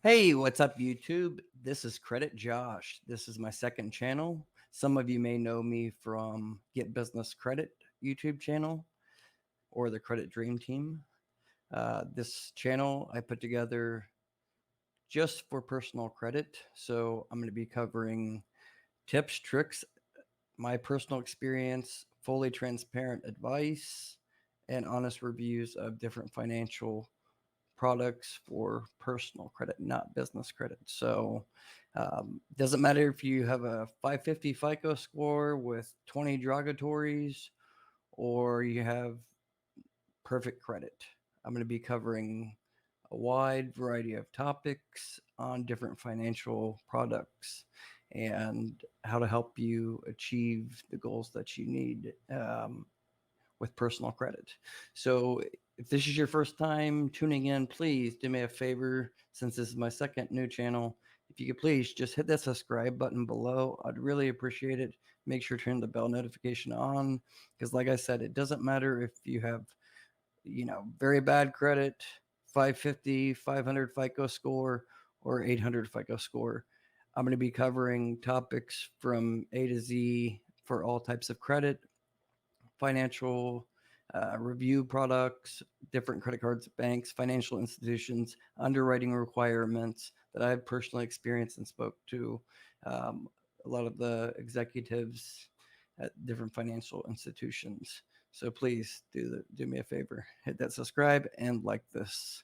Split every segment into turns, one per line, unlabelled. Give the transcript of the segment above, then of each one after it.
Hey, what's up, YouTube? This is Credit Josh. This is my second channel. Some of you may know me from Get Business Credit YouTube channel or the Credit Dream Team. This channel I put together just for personal credit. So I'm going to be covering tips, tricks, my personal experience, fully transparent advice, and honest reviews of different financial products for personal credit, not business credit. So, doesn't matter if you have a 550 FICO score with 20 derogatories or you have perfect credit. I'm going to be covering a wide variety of topics on different financial products and how to help you achieve the goals that you need with personal credit. So if this is your first time tuning in, please do me a favor, since this is my second new channel. If you could please just hit that subscribe button below, I'd really appreciate it. Make sure to turn the bell notification on, because like I said, it doesn't matter if you have, very bad credit, 550, 500 FICO score, or 800 FICO score. I'm going to be covering topics from A to Z for all types of credit, financial review products, different credit cards, banks, financial institutions, underwriting requirements that I've personally experienced and spoke to a lot of the executives at different financial institutions. So please do me a favor, hit that subscribe and like this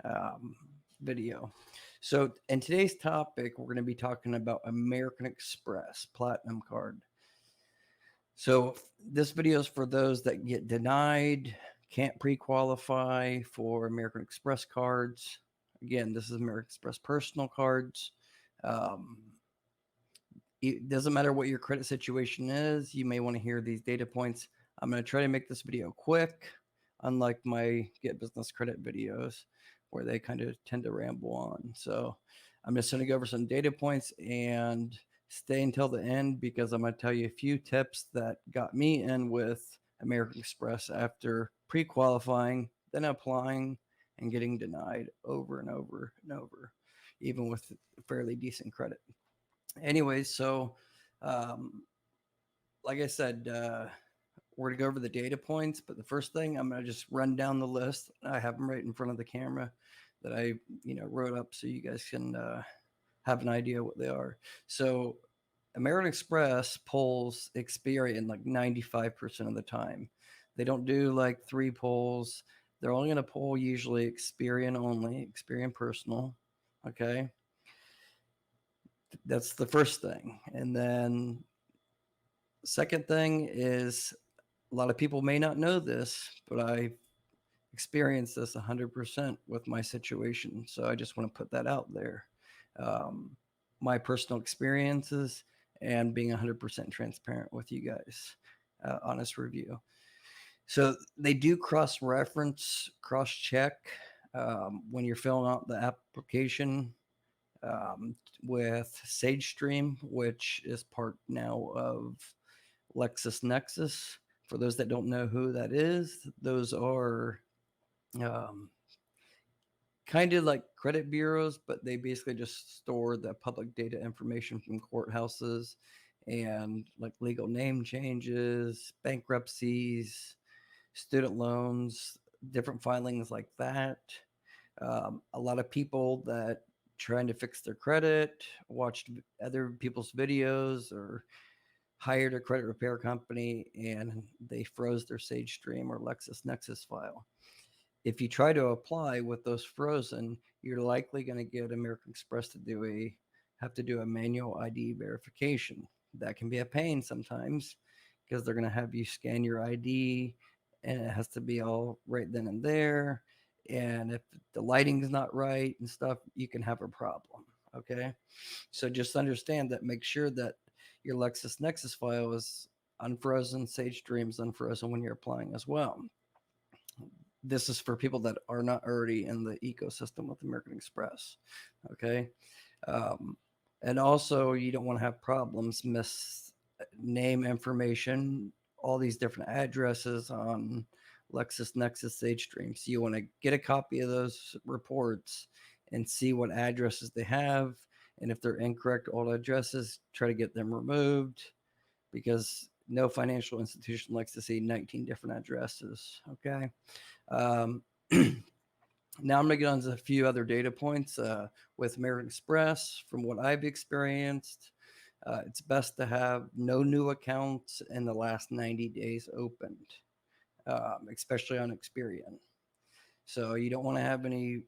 um, video. So in today's topic, we're going to be talking about American Express Platinum Card. So this video is for those that get denied, can't pre-qualify for American Express cards. Again, this is American Express personal cards. Um, it doesn't matter what your credit situation is. You may want to hear these data points. I'm going to try to make this video quick, unlike my Get Business Credit videos where they kind of tend to ramble on. So I'm just going to go over some data points and stay until the end, because I'm going to tell you a few tips that got me in with American Express after pre-qualifying, then applying and getting denied over and over and over, even with fairly decent credit. Anyways, so um, like I said, we're going to go over the data points, but the first thing I'm going to just run down the list. I have them right in front of the camera that I, wrote up so you guys can have an idea what they are. So American Express pulls Experian like 95% of the time. They don't do like 3 pulls. They're only going to pull usually Experian only, Experian personal. Okay. That's the first thing. And then second thing is, a lot of people may not know this, but I experienced this 100% with my situation. So I just want to put that out there. Um, my personal experiences and being 100% transparent with you guys. Honest review. So they do cross reference, cross check when you're filling out the application um, with SageStream, which is part now of LexisNexis. For those that don't know who that is, those are um, kind of like credit bureaus, but they basically just store the public data information from courthouses and like legal name changes, bankruptcies, student loans, different filings like that. A lot of people that trying to fix their credit watched other people's videos or hired a credit repair company and they froze their SageStream or LexisNexis file. If you try to apply with those frozen, you're likely going to get American Express to have to do a manual ID verification. That can be a pain sometimes because they're going to have you scan your ID and it has to be all right then and there. And if the lighting's not right and stuff, you can have a problem. Okay. So just understand that, make sure that your LexisNexis file is unfrozen, SageStream's unfrozen when you're applying as well. This is for people that are not already in the ecosystem with American Express. Okay. Um, and also, you don't want to have problems, miss name information, all these different addresses on LexisNexis SageStream. So you want to get a copy of those reports and see what addresses they have. And if they're incorrect old addresses, try to get them removed, because no financial institution likes to see 19 different addresses. Okay. Um, now I'm going to get on to a few other data points with American Express. From what I've experienced, it's best to have no new accounts in the last 90 days opened, especially on Experian. So you don't want to have any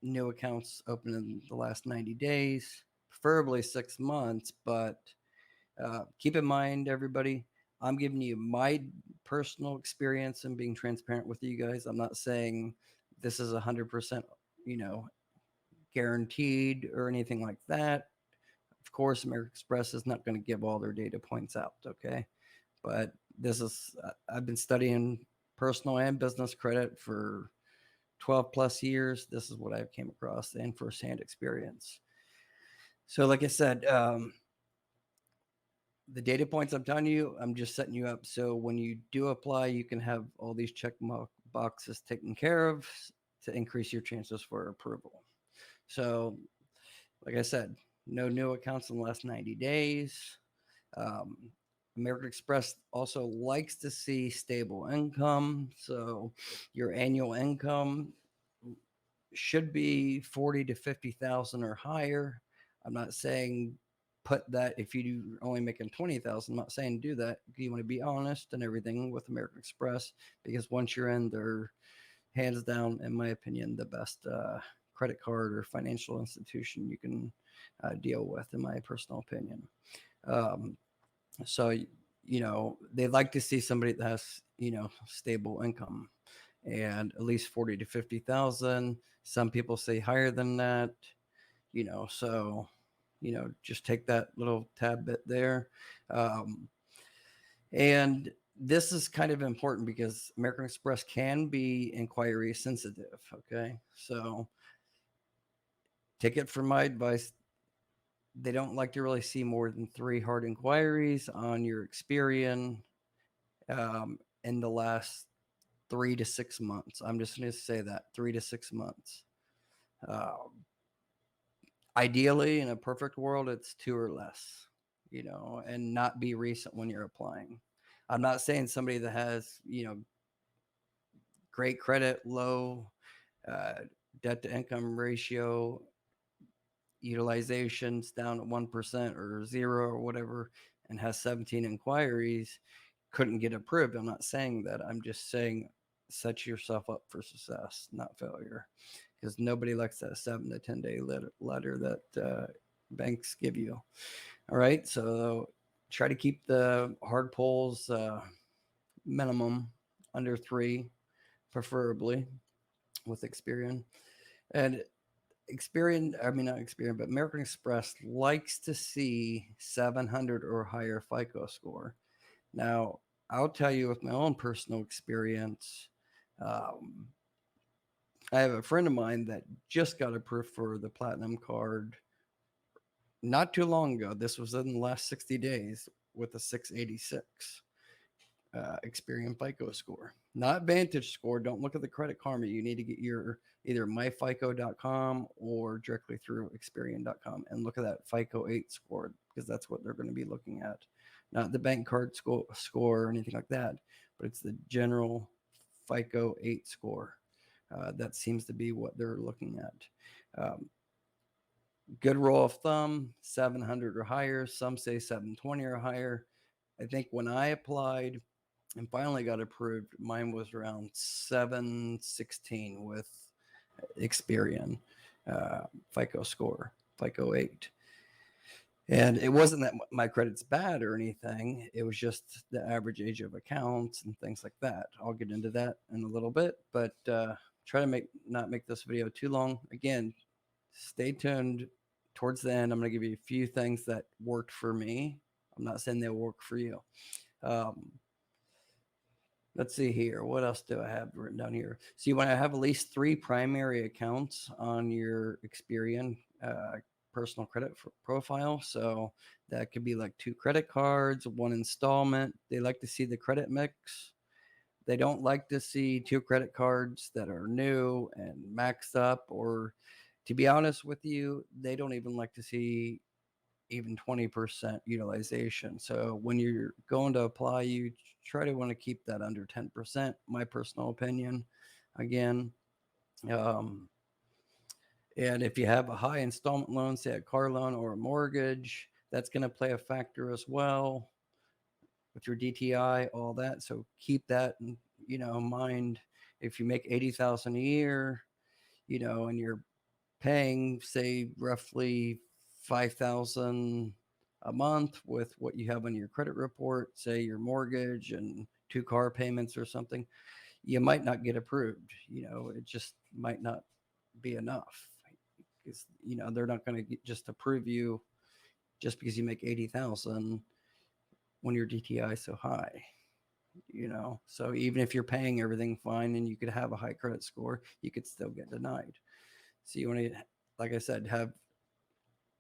new accounts open in the last 90 days, preferably 6 months. But keep in mind, everybody, I'm giving you my personal experience and being transparent with you guys. I'm not saying this is 100%, you know, guaranteed or anything like that. Of course, American Express is not going to give all their data points out, okay? But this is, I've been studying personal and business credit for 12 plus years. This is what I've came across and firsthand experience. So, like I said, the data points I'm telling you, I'm just setting you up so when you do apply, you can have all these check boxes taken care of to increase your chances for approval. So, like I said, no new accounts in the last 90 days. Um, American Express also likes to see stable income. So, your annual income should be 40 to 50,000 or higher. I'm not saying put that if you only making 20,000. I'm not saying do that. You want to be honest and everything with American Express, because once you're in, they're hands down, in my opinion, the best credit card or financial institution you can deal with, in my personal opinion. Um, so, they like to see somebody that has, stable income and at least 40 to 50,000. Some people say higher than that, so, just take that little tab bit there. Um, and this is kind of important because American Express can be inquiry sensitive. Okay. So take it from my advice. They don't like to really see more than 3 hard inquiries on your Experian in the last 3 to 6 months. I'm just going to say that 3 to 6 months. Um, Ideally, in a perfect world, it's 2 or less, and not be recent when you're applying. I'm not saying somebody that has, great credit, low uh, debt to income ratio, utilizations down at 1% or zero or whatever, and has 17 inquiries, couldn't get approved. I'm not saying that. I'm just saying set yourself up for success, not failure, because nobody likes that 7 to 10 day letter that banks give you. All right. So try to keep the hard pulls minimum under 3, preferably with Experian. And Experian, I mean, not Experian, but American Express likes to see 700 or higher FICO score. Now, I'll tell you with my own personal experience, um, I have a friend of mine that just got approved for the Platinum card not too long ago. This was in the last 60 days with a 686. Experian FICO score, not Vantage score. Don't look at the Credit Karma. You need to get your either myfico.com or directly through Experian.com and look at that FICO 8 score, because that's what they're going to be looking at, not the bank card score or anything like that, but it's the general FICO 8 score. That seems to be what they're looking at. Good rule of thumb, 700 or higher. Some say 720 or higher. I think when I applied and finally got approved, mine was around 716 with Experian FICO score, FICO 8. And it wasn't that my credit's bad or anything. It was just the average age of accounts and things like that. I'll get into that in a little bit, but try to not make this video too long. Again, stay tuned towards the end. I'm going to give you a few things that worked for me. I'm not saying they'll work for you. Let's see here. What else do I have written down here? So you want to have at least 3 primary accounts on your Experian personal credit profile. So that could be like 2 credit cards, 1 installment. They like to see the credit mix. They don't like to see 2 credit cards that are new and maxed up, or To be honest with you, they don't even like to see even 20% utilization. So when you're going to apply, you try to want to keep that under 10%, my personal opinion. Again, um, and if you have a high installment loan, say a car loan or a mortgage, that's going to play a factor as well with your DTI, all that. So keep that in mind. If you make 80,000 a year, and you're paying say roughly 5,000 a month with what you have on your credit report, say your mortgage and two car payments or something, you might not get approved. It just might not be enough because they're not going to just approve you just because you make 80,000 when your DTI is so high. So even if you're paying everything fine and you could have a high credit score, you could still get denied. So you want to, like I said, have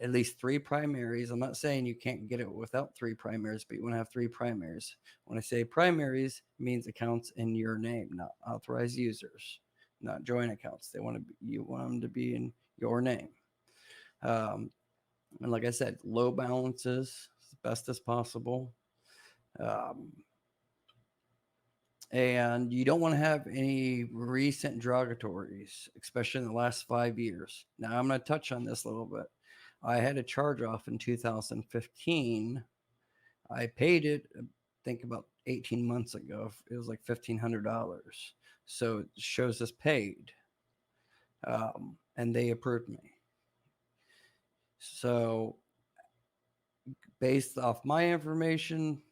at least three primaries. I'm not saying you can't get it without three primaries, but you want to have three primaries. When I say primaries, it means accounts in your name, not authorized users, not joint accounts. You want them to be in your name. Um, and like I said, low balances as best as possible. Um, and you don't want to have any recent derogatories, especially in the last 5 years. Now, I'm going to touch on this a little bit. I had a charge off in 2015. I paid it, I think about 18 months ago. It was like $1,500. So it shows us paid. And they approved me. So, based off my information,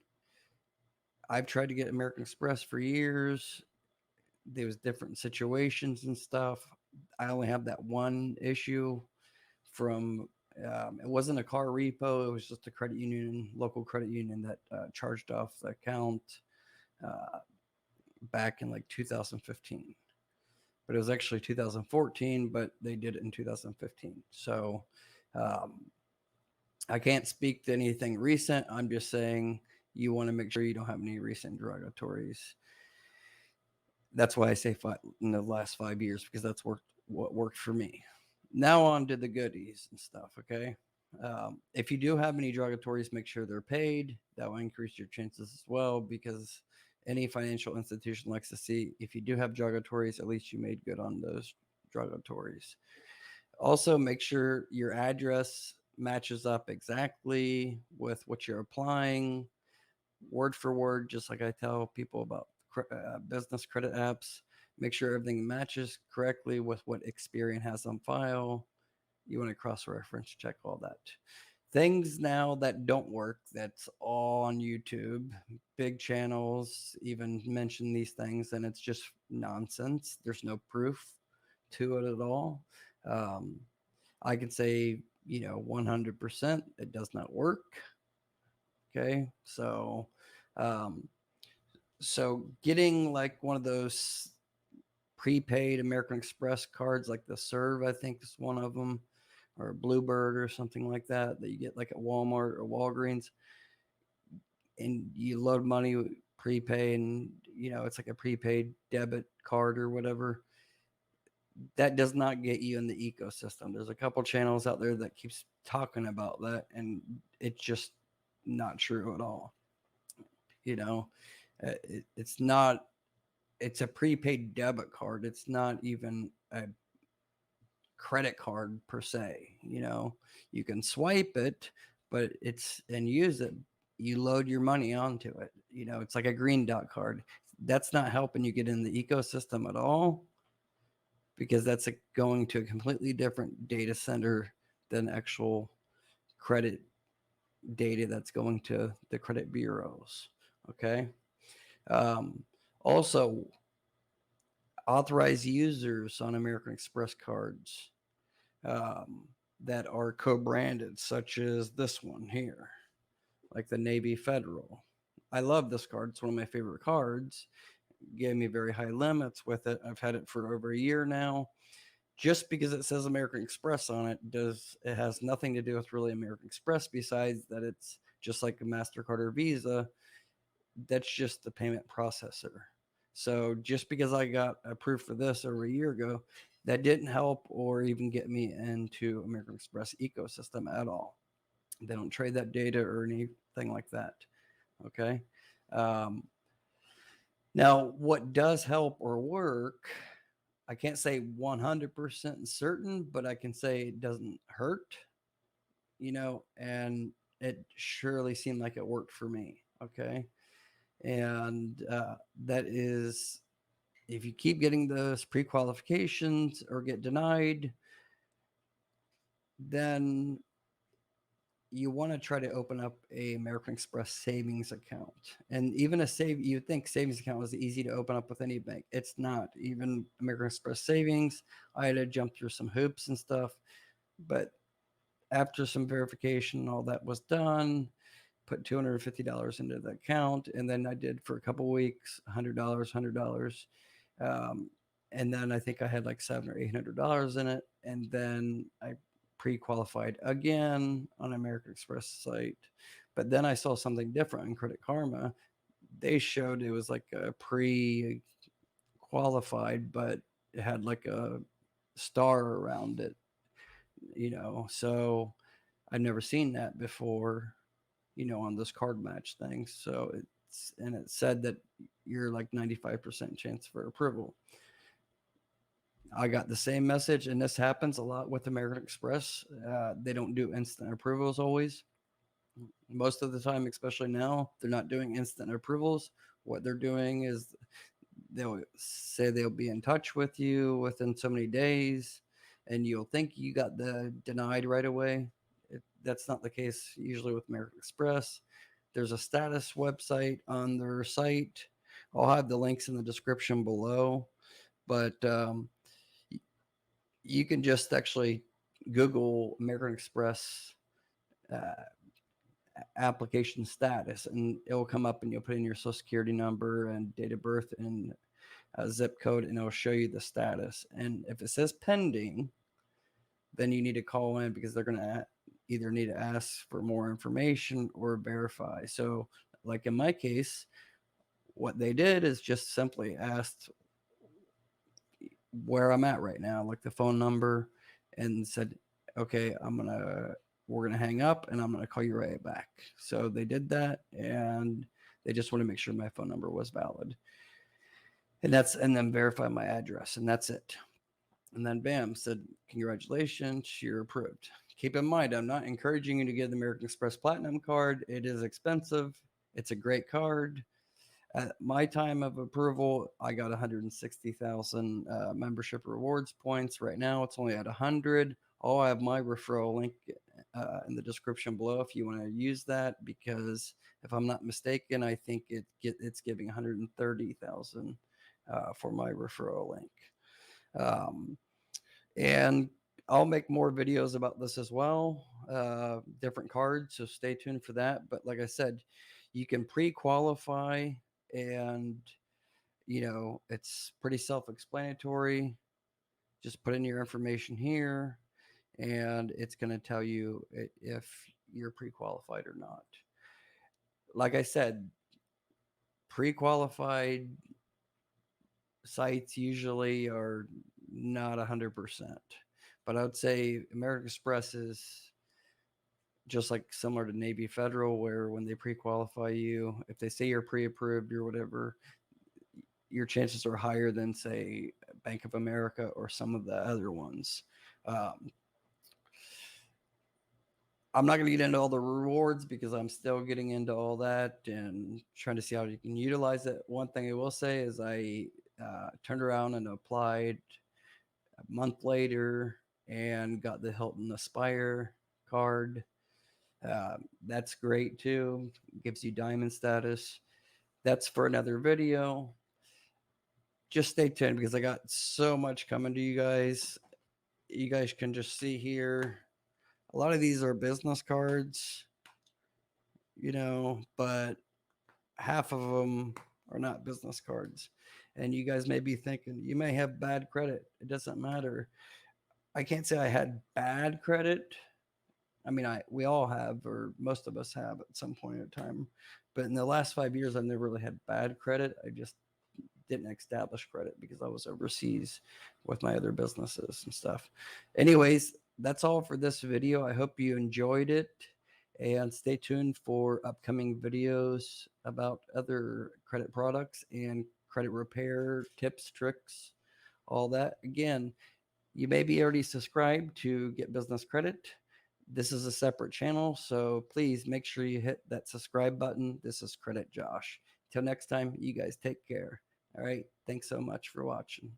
I've tried to get American Express for years. There was different situations and stuff. I only have that one issue from it wasn't a car repo. It was just a credit union, local credit union that charged off the account uh, back in like 2015. But it was actually 2014, but they did it in 2015. So um, I can't speak to anything recent. I'm just saying you want to make sure you don't have any recent derogatories. That's why I say in the last 5 years, because that's what worked for me. Now on to the goodies and stuff. Okay. If you do have any derogatories, make sure they're paid. That will increase your chances as well, because any financial institution likes to see if you do have derogatories, at least you made good on those derogatories. Also, make sure your address matches up exactly with what you're applying, word for word, just like I tell people about business credit apps. Make sure everything matches correctly with what Experian has on file. You want to cross reference check all that. Things now that don't work, that's all on YouTube. Big channels even mention these things, and it's just nonsense. There's no proof to it at all. Um, I can say, 100% it does not work. Okay. Um, so getting like one of those prepaid American Express cards, like the Serve, I think is one of them, or Bluebird or something like that you get like at Walmart or Walgreens, and you load money prepay, and it's like a prepaid debit card or whatever. That does not get you in the ecosystem. There's a couple channels out there that keeps talking about that, and it's just not true at all. You know, it's not. It's a prepaid debit card. It's not even a credit card per se. You can swipe it, but it's and use it. You load your money onto it. It's like a green dot card. That's not helping you get in the ecosystem at all, because that's going to a completely different data center than actual credit data that's going to the credit bureaus. Okay. Um, Also, authorized users on American Express cards um, that are co-branded, such as this one here, like the Navy Federal. I love this card. It's one of my favorite cards. Gave me very high limits with it. I've had it for over a year now. Just because it says American Express on it has nothing to do with really American Express, besides that it's just like a MasterCard or Visa. That's just the payment processor. So just because I got approved for this over a year ago That didn't help or even get me into American Express ecosystem at all. They don't trade that data or anything like that. Okay. Um, Now, what does help or work, I can't say 100% certain, but I can say it doesn't hurt, and it surely seemed like it worked for me. Okay. And that is, if you keep getting those pre qualifications or get denied, then you want to try to open up a American Express savings account. And even you think savings account was easy to open up with any bank. It's not. Even American Express savings, I had to jump through some hoops and stuff. But after some verification and all that was done, put $250 into the account, and then I did for a couple weeks, $100. Um, and then I think I had like $700 or $800 in it, and then I pre-qualified again on American Express site. But then I saw something different in Credit Karma. They showed it was like a pre-qualified, but it had like a star around it, So I've never seen that before, on this card match thing. So it said that you're like 95% chance for approval. I got the same message, and this happens a lot with American Express. They don't do instant approvals always. Most of the time, especially now, they're not doing instant approvals. What they're doing is they'll say they'll be in touch with you within so many days, and you'll think you got the denied right away. That's not the case usually with American Express. There's a status website on their site. I'll have the links in the description below, but you can just actually Google American Express uh, application status, and it will come up, and you'll put in your social security number and date of birth and zip code, and it'll show you the status. And if it says pending, then you need to call in because they're going to either need to ask for more information or verify. So, like in my case, what they did is just simply asked where I'm at right now, like the phone number, and said, okay, we're gonna hang up and I'm gonna call you right back. So they did that, and they just want to make sure my phone number was valid. And then verify my address, and that's it. And then bam, said, congratulations, you're approved. Keep in mind, I'm not encouraging you to get the American Express Platinum card. It is expensive. It's a great card. At my time of approval, I got 160,000 membership rewards points. Right now, it's only at 100. I'll have my referral link in the description below if you want to use that, because if I'm not mistaken, I think it's giving 130,000 for my referral link. Um, and I'll make more videos about this as well, different cards. So stay tuned for that. But like I said, you can pre-qualify, and it's pretty self-explanatory. Just put in your information here, and it's going to tell you if you're pre-qualified or not. Like I said, pre-qualified sites usually are not 100%, but I would say American Express is just like similar to Navy Federal, where when they pre-qualify you, if they say you're pre-approved or whatever, your chances are higher than, say, Bank of America or some of the other ones. Um, I'm not going to get into all the rewards because I'm still getting into all that and trying to see how you can utilize it. One thing I will say is I turned around and applied a month later and got the Hilton Aspire card. That's great too. Gives you diamond status. That's for another video. Just stay tuned because I got so much coming to you guys. You guys can just see here. A lot of these are business cards, but half of them are not business cards. And you guys may be thinking, you may have bad credit. It doesn't matter. I can't say I had bad credit. I mean, we all have, or most of us have at some point in time. But in the last 5 years, I've never really had bad credit. I just didn't establish credit because I was overseas with my other businesses and stuff. Anyways, that's all for this video. I hope you enjoyed it, and stay tuned for upcoming videos about other credit products and credit repair tips, tricks, all that. Again, you may be already subscribed to Get Business Credit. This is a separate channel, so please make sure you hit that subscribe button. This is Credit Josh. Till next time, you guys take care. All right. Thanks so much for watching.